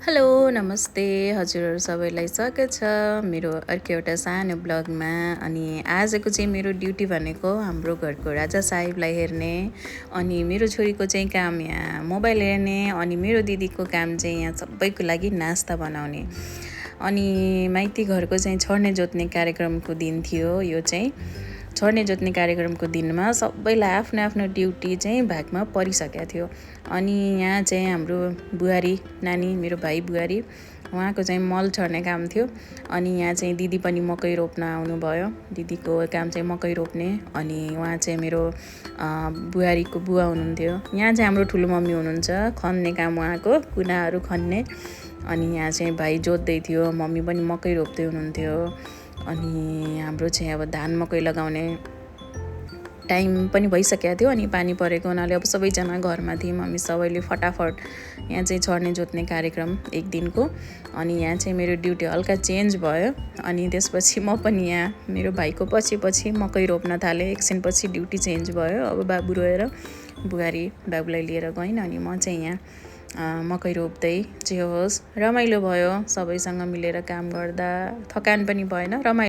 Hello नमस्ते हजुरहरू सबैलाई स्वागत छ मेरो अर्को एउटा सानो ब्लगमा। अनि आजको चाहिँ मेरो ड्युटी भनेको हाम्रो घरको राजा साहेबलाई हेर्ने, अनि मेरो छोरीको चाहिँ काम यहाँ मोबाइल हेर्ने, अनि मेरो दिदीको काम चाहिँ यहाँ सबैको लागि नास्ता बनाउने। अनि माइती घरको चाहिँ छर्ने जोत्ने कार्यक्रमको दिन थियो। यो चाहिँ छर्ने जोत्ने कार्यक्रमको दिनमा सबैलाई आफ्नो आफ्नो ड्युटी चाहिँ भागमा परिसकेको थियो। अनि यहाँ चाहिँ हाम्रो बुहारी नानी, मेरो भाइ बुहारी, उहाँको चाहिँ मल छर्ने काम थियो। अनि यहाँ चाहिँ दिदी पनि मकै रोप्न आउनुभयो। दिदीको काम चाहिँ मकै रोप्ने। अनि उहाँ चाहिँ मेरो बुहारीको बुवा हुनुहुन्थ्यो। यहाँ चाहिँ हाम्रो ठुलो मम्मी हुनुहुन्छ, खन्ने काम उहाँको, कुनाहरू खन्ने। अनि यहाँ चाहिँ भाइ जोत्दै थियो, मम्मी पनि मकै रोप्दै हुनुहुन्थ्यो। अनि हाम्रो चाहिँ अब धान मकै लगाउने टाइम पनि भइसकेको थियो। अनि पानी परेको हुनाले अब सबैजना घरमा थियौँ हामी सबैले फटाफट यहाँ चाहिँ छर्ने जोत्ने कार्यक्रम एक दिनको। अनि यहाँ चाहिँ मेरो ड्युटी हल्का चेन्ज भयो। अनि त्यसपछि म पनि यहाँ मेरो भाइको पछि मकै रोप्न थालेँ। एकछिनपछि ड्युटी चेन्ज भयो। अब बाबु रोएर बुहारी बाबुलाई लिएर गइन्। अनि म चाहिँ यहाँ मकै रोप्दै जे होस् रमाइलो भयो। सबैसँग मिलेर काम गर्दा थकान पनि भएन, रमाइलो